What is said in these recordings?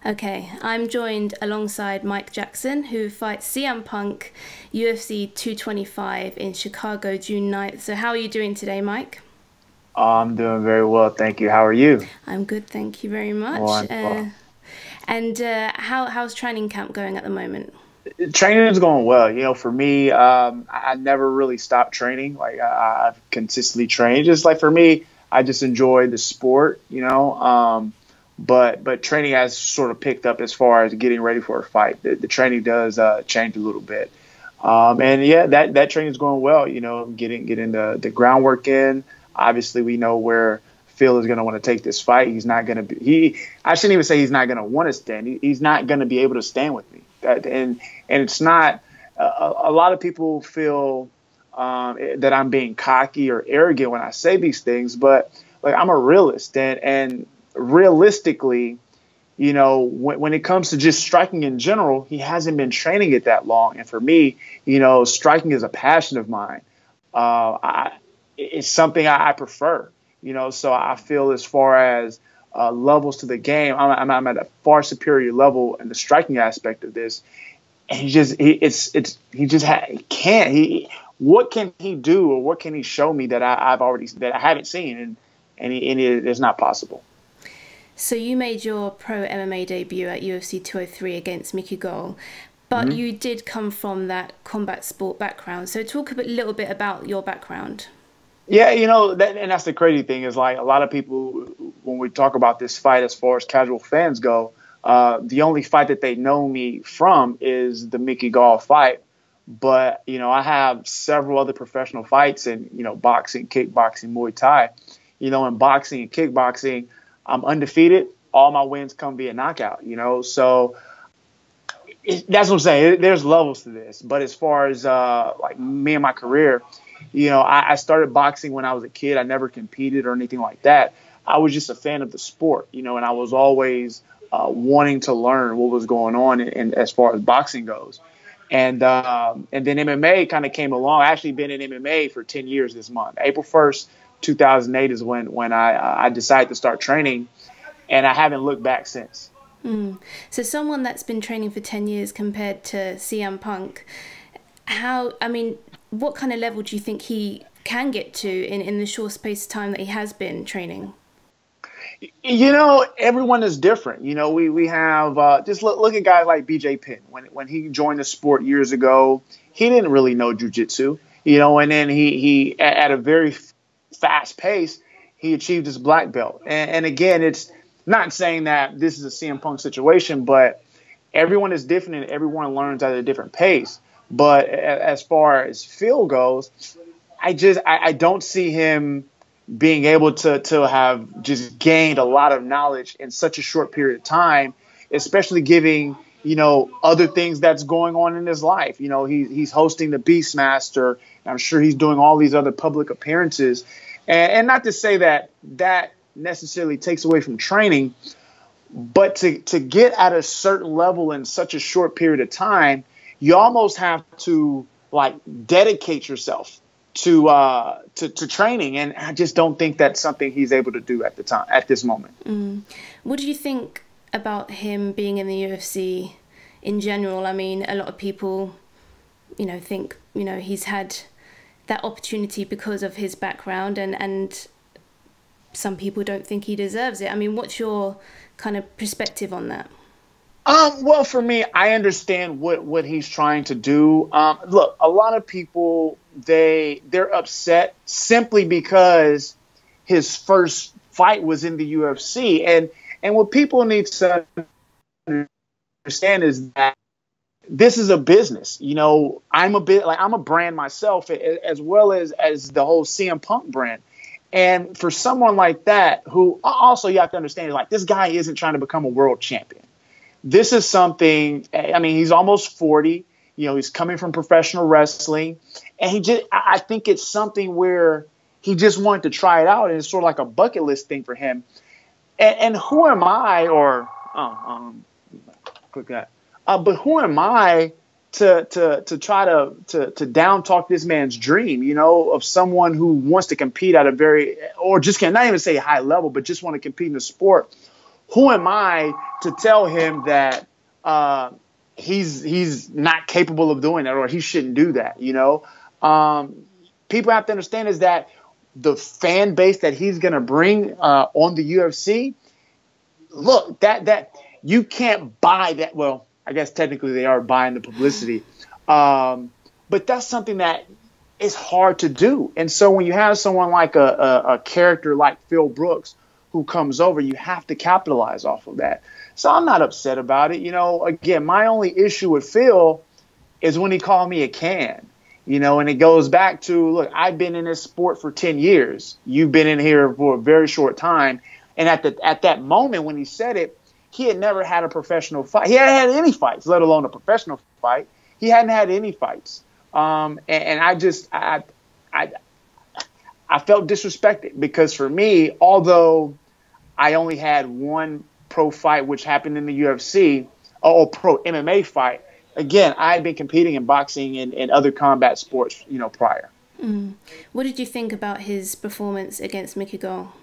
Okay, I'm joined alongside Mike Jackson, who fights CM Punk UFC 225 in Chicago June 9th. So, how are you doing today, Mike? I'm doing very well, thank you. How are you? I'm good, thank you very much. Wonderful. And how's training camp going at the moment? Training is going well. For me, I never really stopped training. I've consistently trained. Just like for me, I just enjoy the sport. But training has sort of picked up as far as getting ready for a fight. The training does change a little bit. And yeah, that training is going well. Getting the groundwork in. Obviously, we know where Phil is going to want to take this fight. He's not going to be. I shouldn't even say he's not going to want to stand. He's not going to be able to stand with me. And it's not. A lot of people feel that I'm being cocky or arrogant when I say these things, but like I'm a realist, and realistically, when it comes to just striking in general, he hasn't been training it that long. And for me, striking is a passion of mine. It's something I prefer, so I feel as far as levels to the game, I'm at a far superior level in the striking aspect of this. And he can't, what can he do or what can he show me that that I haven't seen? And it's not possible. So, you made your pro MMA debut at UFC 203 against Mickey Gall, but Mm-hmm. you did come from that combat sport background. So, talk a little bit about your background. Yeah, and that's the crazy thing is like a lot of people when we talk about this fight, as far as casual fans go, the only fight that they know me from is the Mickey Gall fight. But I have several other professional fights in boxing, kickboxing, Muay Thai. In boxing and kickboxing, I'm undefeated. All my wins come via knockout. So that's what I'm saying. There's levels to this. But as far as like me and my career, I started boxing when I was a kid. I never competed or anything like that. I was just a fan of the sport, and I was always wanting to learn what was going on in as far as boxing goes. And then MMA kind of came along. I actually been in MMA for 10 years this month. April 1st, 2008 is when I decided to start training, and I haven't looked back since. So, someone that's been training for 10 years compared to CM Punk, what kind of level do you think he can get to in the short space of time that he has been training? Everyone is different. We have just look at guys like BJ Penn. When he joined the sport years ago, he didn't really know jujitsu. And then he at a very fast pace, he achieved his black belt. And again, it's not saying that this is a CM Punk situation, but everyone is different and everyone learns at a different pace. But as far as Phil goes, I don't see him being able to have just gained a lot of knowledge in such a short period of time, especially giving, other things that's going on in his life. He's hosting the Beastmaster. I'm sure he's doing all these other public appearances. And not to say that necessarily takes away from training, but to get at a certain level in such a short period of time, you almost have to like dedicate yourself to training, and I just don't think that's something he's able to do at this moment. What do you think about him being in the UFC in general? I mean, a lot of people, think, he's had that opportunity because of his background, and some people don't think he deserves it. I mean, what's your kind of perspective on that? Well, for me, I understand what he's trying to do. Look, a lot of people they're upset simply because his first fight was in the UFC, and what people need to understand is that this is a business. I'm a brand myself, as well as the whole CM Punk brand. And for someone like that, who also you have to understand, like this guy isn't trying to become a world champion. This is something, I mean, he's almost 40, he's coming from professional wrestling, and I think it's something where he just wanted to try it out, and it's sort of like a bucket list thing for him. And who am I, click that, but who am I to try to down talk this man's dream, of someone who wants to compete at a very, or just can not even say high level, but just want to compete in the sport, who am I to tell him that he's not capable of doing that or he shouldn't do that? People have to understand is that the fan base that he's going to bring on the UFC. Look, that you can't buy that. Well, I guess technically they are buying the publicity, but that's something that is hard to do. And so when you have someone like a character like Phil Brooks who comes over, you have to capitalize off of that. So I'm not upset about it. Again, my only issue with Phil is when he called me a can. And it goes back to, look, I've been in this sport for 10 years. You've been in here for a very short time. And at that moment when he said it, he had never had a professional fight. He hadn't had any fights, let alone a professional fight. He hadn't had any fights. And I felt disrespected because for me, although I only had one pro fight, which happened in the UFC, or pro MMA fight, again, I had been competing in boxing and other combat sports, prior. What did you think about his performance against Mickey Gall?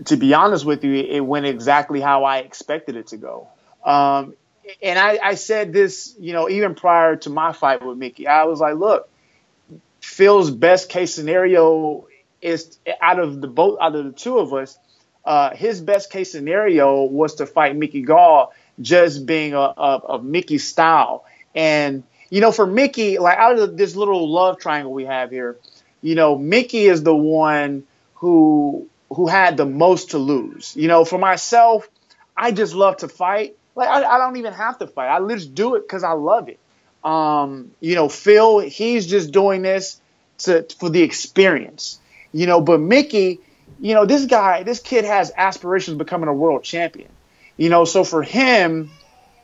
To be honest with you, it went exactly how I expected it to go. And I said this, even prior to my fight with Mickey, I was like, look, Phil's best case scenario is out of the two of us, his best case scenario was to fight Mickey Gall, just being of Mickey's style. And, for Mickey, like out of this little love triangle we have here, Mickey is the one who had the most to lose. For myself, I just love to fight. Like I don't even have to fight. I just do it because I love it. Phil, he's just doing this for the experience. But Mickey, this kid has aspirations of becoming a world champion. So for him,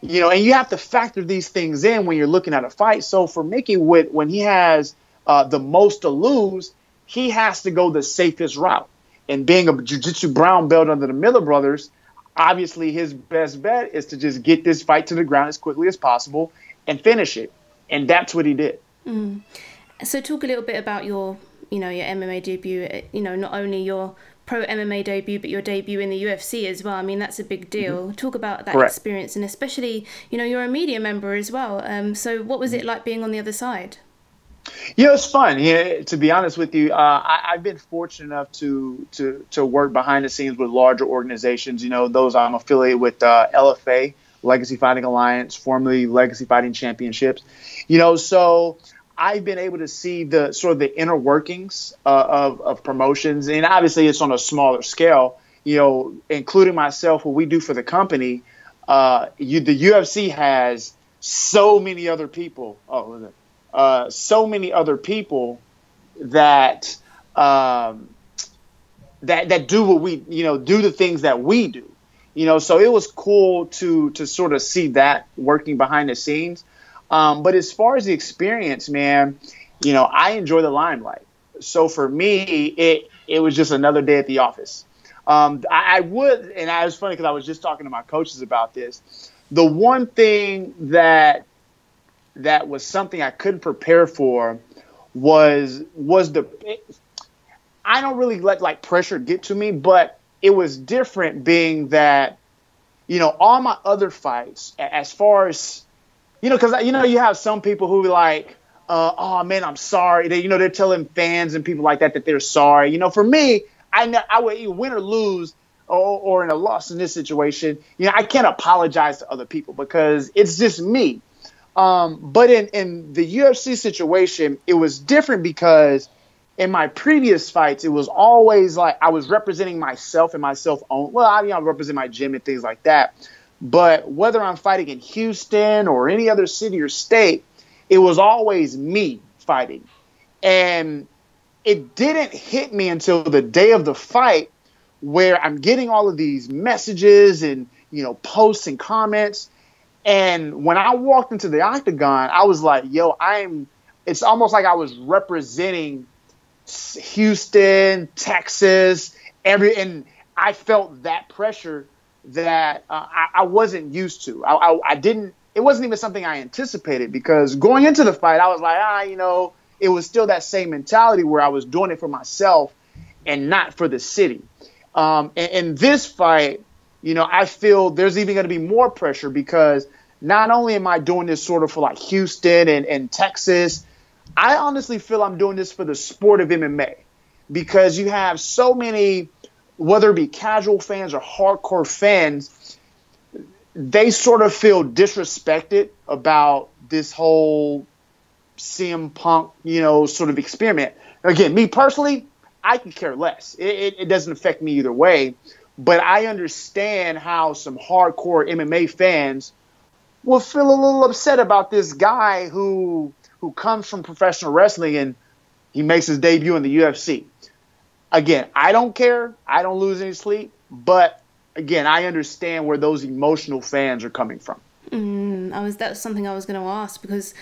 and you have to factor these things in when you're looking at a fight. So for Mickey, when he has the most to lose, he has to go the safest route. And being a jiu-jitsu brown belt under the Miller brothers, obviously his best bet is to just get this fight to the ground as quickly as possible and finish it. And that's what he did. So talk a little bit about your MMA debut, not only your pro MMA debut, but your debut in the UFC as well. I mean, that's a big deal. Talk about that experience, and especially, you're a media member as well. So what was it like being on the other side? It's fun. To be honest with you, I've been fortunate enough to work behind the scenes with larger organizations. Those I'm affiliated with, LFA, Legacy Fighting Alliance, formerly Legacy Fighting Championships. So I've been able to see the sort of the inner workings of promotions, and obviously it's on a smaller scale. Including myself, what we do for the company. The UFC has so many other people. So many other people that that do what we do the things that we do. So it was cool to sort of see that working behind the scenes. But as far as the experience, man, I enjoy the limelight. So for me, it was just another day at the office. I would, and it was funny because I was just talking to my coaches about this. The one thing that was something I couldn't prepare for was I don't really let pressure get to me, but it was different being that, all my other fights, as far as, because, you have some people who are like, oh, man, I'm sorry. They're telling fans and people like that they're sorry. For me, I would either win or lose or in a loss in this situation. I can't apologize to other people because it's just me. But in the UFC situation, it was different because in my previous fights, it was always like I was representing myself and myself own. Well, I represent my gym and things like that. But whether I'm fighting in Houston or any other city or state, it was always me fighting. And it didn't hit me until the day of the fight where I'm getting all of these messages and, posts and comments. And when I walked into the octagon, I was like, yo, it's almost like I was representing Houston, Texas, and I felt that pressure that I wasn't used to. It wasn't even something I anticipated because going into the fight, I was like, it was still that same mentality where I was doing it for myself and not for the city. And this fight, I feel there's even going to be more pressure because not only am I doing this sort of for like Houston and Texas, I honestly feel I'm doing this for the sport of MMA because you have so many, whether it be casual fans or hardcore fans, they sort of feel disrespected about this whole CM Punk, sort of experiment. Again, me personally, I could care less. It doesn't affect me either way. But I understand how some hardcore MMA fans will feel a little upset about this guy who comes from professional wrestling and he makes his debut in the UFC. Again, I don't care. I don't lose any sleep. But again, I understand where those emotional fans are coming from. That's something I was going to ask because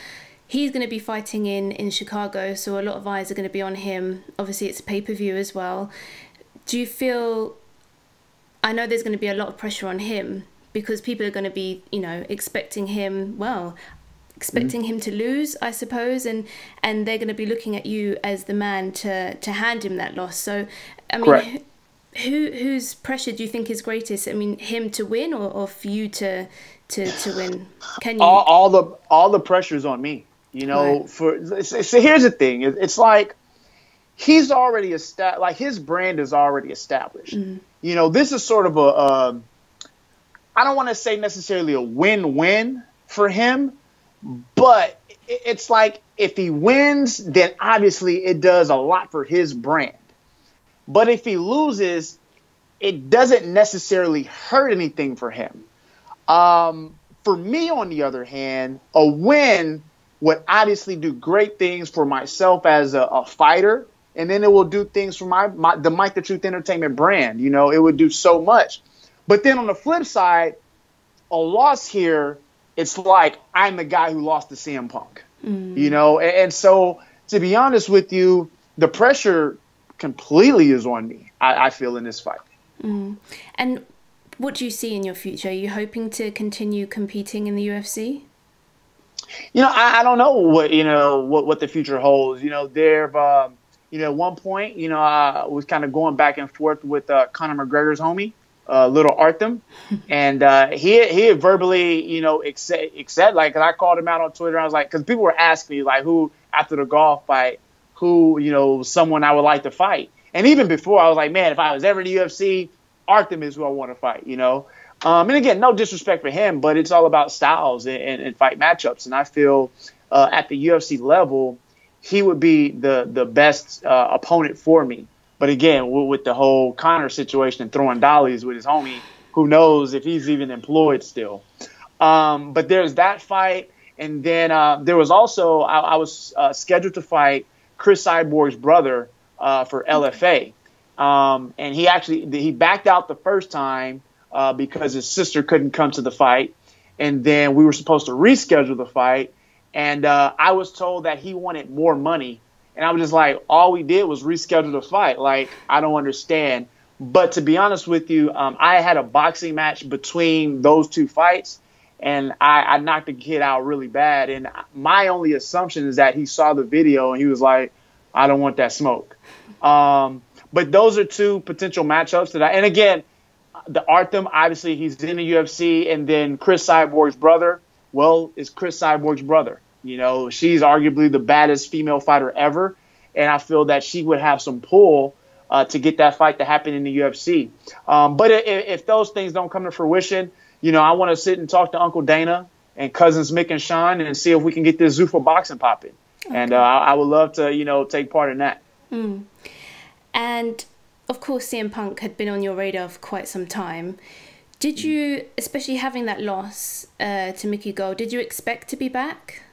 he's going to be fighting in Chicago, so a lot of eyes are going to be on him. Obviously, it's a pay-per-view as well. Do you feel... I know there's going to be a lot of pressure on him because people are going to be, expecting him to lose, I suppose, and they're going to be looking at you as the man to hand him that loss. So, I mean, whose pressure do you think is greatest? I mean, him to win or for you to win? Can you? All the pressure's on me. Right. So here's the thing. It's like he's already established. Like his brand is already established. This is sort of I don't want to say necessarily a win-win for him, but it's like if he wins, then obviously it does a lot for his brand. But if he loses, it doesn't necessarily hurt anything for him. For me, on the other hand, a win would obviously do great things for myself as a fighter. And then it will do things for the Mike the Truth Entertainment brand. It would do so much. But then on the flip side, a loss here, it's like I'm the guy who lost to CM Punk. And so to be honest with you, the pressure completely is on me, I feel, in this fight. And what do you see in your future? Are you hoping to continue competing in the UFC? I don't know what the future holds. At one point, I was kind of going back and forth with Conor McGregor's homie, Little Artem, and he had verbally, accept like, cause I called him out on Twitter. I was like, because people were asking me like, who after the golf fight, someone I would like to fight, and even before I was like, man, if I was ever in the UFC, Artem is who I want to fight, And again, no disrespect for him, but it's all about styles and fight matchups, and I feel at the UFC level, he would be the best opponent for me. But again, with the whole Conor situation and throwing dollies with his homie, who knows if he's even employed still. But there's that fight. And then there was also, I was scheduled to fight Chris Cyborg's brother for LFA. And he backed out the first time because his sister couldn't come to the fight. And then we were supposed to reschedule the fight. And I was told that he wanted more money. And I was just like, all we did was reschedule the fight. Like, I don't understand. But to be honest with you, I had a boxing match between those two fights. And I knocked the kid out really bad. And my only assumption is that he saw the video and he was like, I don't want that smoke. But those are two potential matchups and again, the Artem, obviously he's in the UFC. And then Chris Cyborg's brother, well, is Chris Cyborg's brother. She's arguably the baddest female fighter ever. And I feel that she would have some pull to get that fight to happen in the UFC. But if those things don't come to fruition, I want to sit and talk to Uncle Dana and cousins Mick and Sean and see if we can get this Zuffa boxing popping. Okay. And I would love to, take part in that. And of course, CM Punk had been on your radar for quite some time. Did you, especially having that loss to Mickey Gall, did you expect to be back?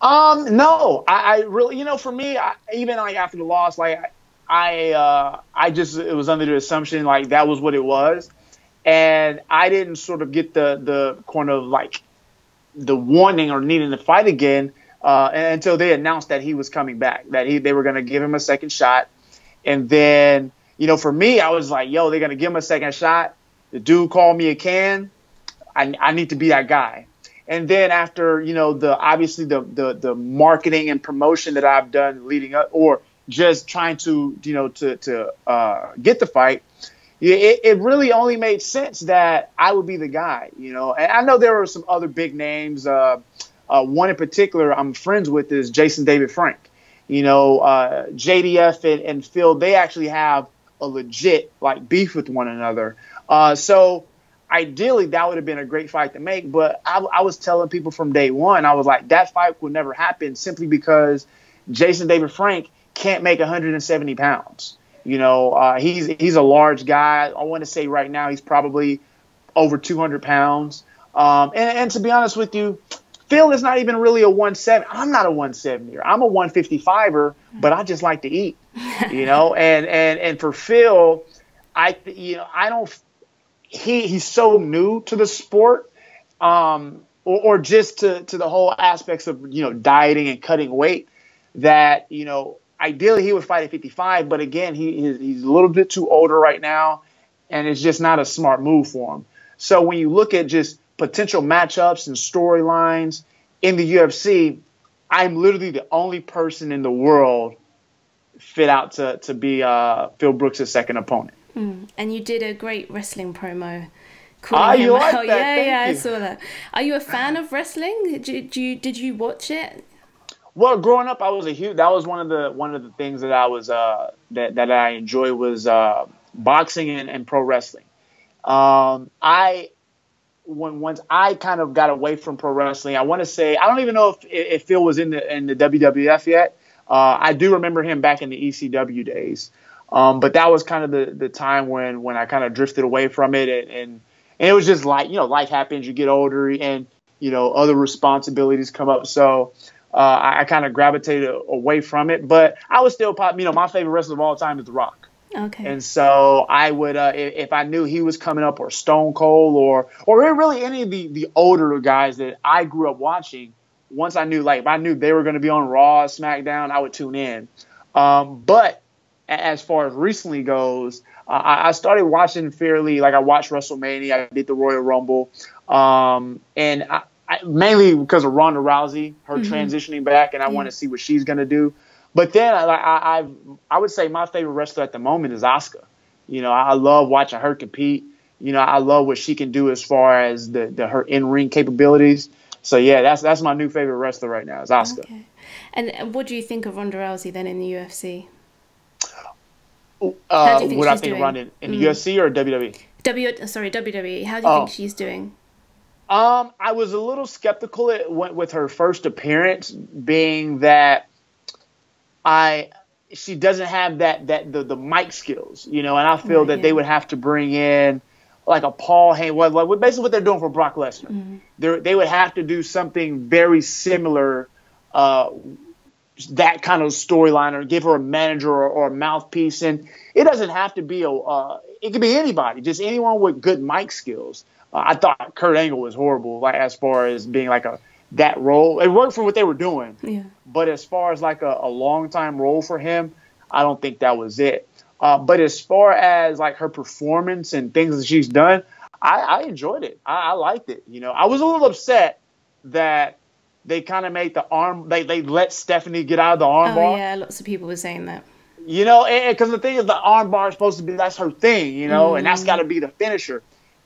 No, I really, for me, even like after the loss, like I just, it was under the assumption like that was what it was. And I didn't sort of get the kind of like the wanting or needing to fight again until they announced that he was coming back, that they were going to give him a second shot. And then, for me, I was like, yo, they're going to give him a second shot. The dude called me a can. I need to be that guy. And then after, obviously the marketing and promotion that I've done leading up or just trying to, to get the fight, Yeah, it really only made sense that I would be the guy, you know. And I know there were some other big names. One in particular I'm friends with is Jason David Frank. You know, JDF and Phil, they actually have a legit like beef with one another. So ideally, that would have been a great fight to make. But I was telling people from day one, I was like, that fight would never happen simply because Jason David Frank can't make 170 pounds. You know, he's a large guy. I want to say right now he's probably over 200 pounds. And to be honest with you, Phil is not even really a 170. I'm not a 170er. I'm a 155er, but I just like to eat, you know. And for Phil, I don't. He's so new to the sport, or just to the whole aspects of, you know, dieting and cutting weight, that, you know, ideally he would fight at 55, but again, he's a little bit too older right now, and it's just not a smart move for him. So when you look at just potential matchups and storylines in the UFC, I'm literally the only person in the world fit out to be Phil Brooks' second opponent. And you did a great wrestling promo. You like that? Yeah, Thank I saw that. Are you a fan of wrestling? Did you watch it? Well, growing up, that was one of the things that I was that I enjoyed was boxing and pro wrestling. Once I kind of got away from pro wrestling, I want to say I don't even know if Phil was in the WWF yet. I do remember him back in the ECW days, but that was kind of the time when I kind of drifted away from it, and it was just like, you know, life happens, you get older, and, you know, other responsibilities come up, so. I kind of gravitated away from it, but I was still you know, my favorite wrestler of all time is The Rock. Okay. And so I would, if I knew he was coming up, or Stone Cold, or really any of the older guys that I grew up watching, once I knew, like, if I knew they were going to be on Raw, SmackDown, I would tune in. But as far as recently goes, I started watching fairly, like I watched WrestleMania, I did the Royal Rumble, and mainly because of Ronda Rousey, her transitioning back, and I want to see what she's going to do. But then I would say my favorite wrestler at the moment is Asuka. You know, I love watching her compete. You know, I love what she can do as far as her in-ring capabilities. So, yeah, that's my new favorite wrestler right now is Asuka. Okay. And what do you think of Ronda Rousey then in the UFC? How do you think what I think of Ronda in the UFC or WWE? WWE. How do you think she's doing? I was a little skeptical with her first appearance, being that she doesn't have the mic skills, you know, and I feel that they would have to bring in like a Paul Heyman, like basically what they're doing for Brock Lesnar. They would have to do something very similar, that kind of storyline, or give her a manager or a mouthpiece, and it doesn't have to be it could be anybody, just anyone with good mic skills. I thought Kurt Angle was horrible, like as far as being like that role. It worked for what they were doing, but as far as like a long time role for him, I don't think that was it. But as far as like her performance and things that she's done, I enjoyed it. I liked it. You know, I was a little upset that they kind of made the arm. They let Stephanie get out of the armbar. Oh yeah, lots of people were saying that. You know, because the thing is, the armbar is supposed to be, that's her thing. You know, and that's got to be the finisher.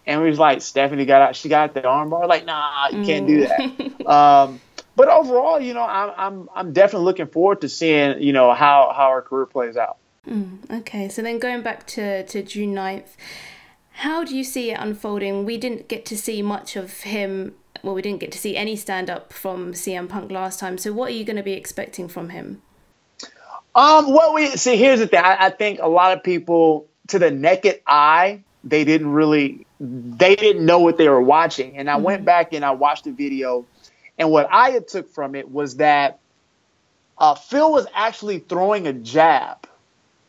And we was like, Stephanie got out. She got the armbar. Like, nah, you can't do that. But overall, you know, I'm definitely looking forward to seeing, you know, how her career plays out. Okay, so then going back to June 9th, how do you see it unfolding? We didn't get to see much of him. Well, we didn't get to see any stand-up from CM Punk last time. So what are you going to be expecting from him? Well, here's the thing. I think a lot of people, to the naked eye, they didn't know what they were watching. And I went back and I watched the video, and what I had took from it was that Phil was actually throwing a jab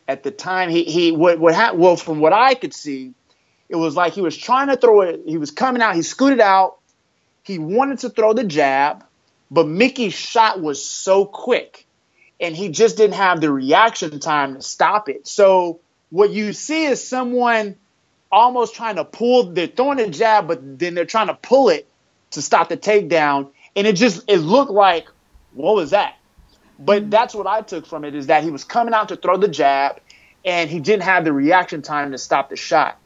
at the time. Well, from what I could see, it was like he was trying to throw it. He was coming out. He scooted out. He wanted to throw the jab, but Mickey's shot was so quick, and he just didn't have the reaction time to stop it. So what you see is someone almost trying to they're throwing a jab, but then they're trying to pull it to stop the takedown. And it looked like, what was that? But that's what I took from it, is that he was coming out to throw the jab, and he didn't have the reaction time to stop the shot.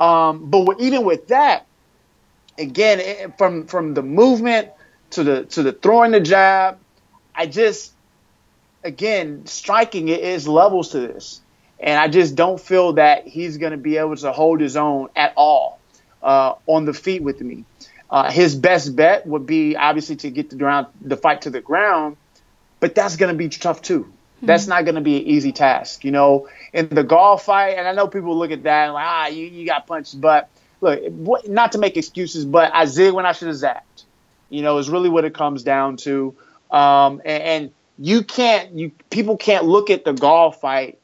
Even with that, again, from the movement to the throwing the jab, again, striking, it is levels to this. And I just don't feel that he's going to be able to hold his own at all on the feet with me. His best bet would be obviously to get the fight to the ground, but that's going to be tough too. That's not going to be an easy task. In the Gall fight, and I know people look at that and like, you got punched. But look, not to make excuses, but I zigged when I should have zapped. Is really what it comes down to. And people can't look at the Gall fight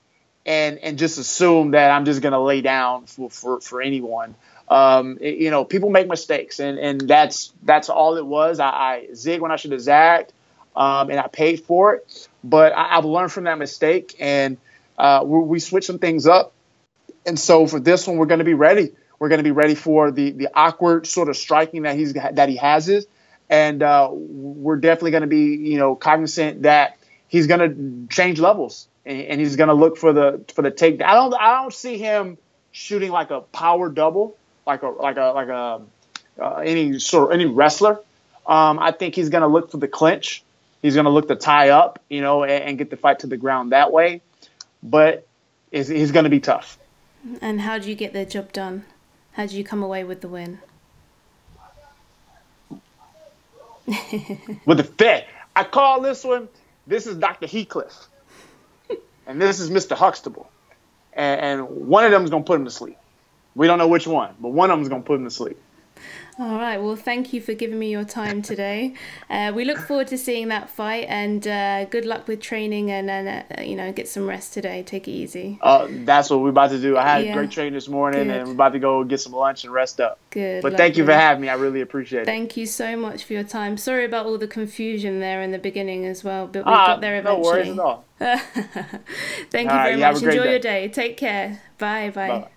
and just assume that I'm just going to lay down for anyone. People make mistakes, and that's all it was. I zigged when I should have zagged, and I paid for it. But I've learned from that mistake, and we switched some things up. And so for this one, we're going to be ready. We're going to be ready for the awkward sort of striking that he has, and we're definitely going to be cognizant that he's going to change levels, and he's going to look for the takedown. I don't see him shooting like a power double, like any wrestler. I think he's going to look for the clinch. He's going to look to tie up, and get the fight to the ground that way. But he's going to be tough. And how do you get the job done? How do you come away with the win? With the fit. I call this one, this is Dr. Heathcliff. And this is Mr. Huxtable. And one of them is going to put him to sleep. We don't know which one, but one of them is going to put him to sleep. All right. Well, thank you for giving me your time today. We look forward to seeing that fight, and good luck with training, and get some rest today. Take it easy. That's what we're about to do. I had a great training this morning, and we're about to go get some lunch and rest up. Good. But thank you for having me. I really appreciate it. Thank you so much for your time. Sorry about all the confusion there in the beginning as well, but we got there eventually. No worries at all. Thank you very much. Enjoy your day. Take care. Bye. Bye.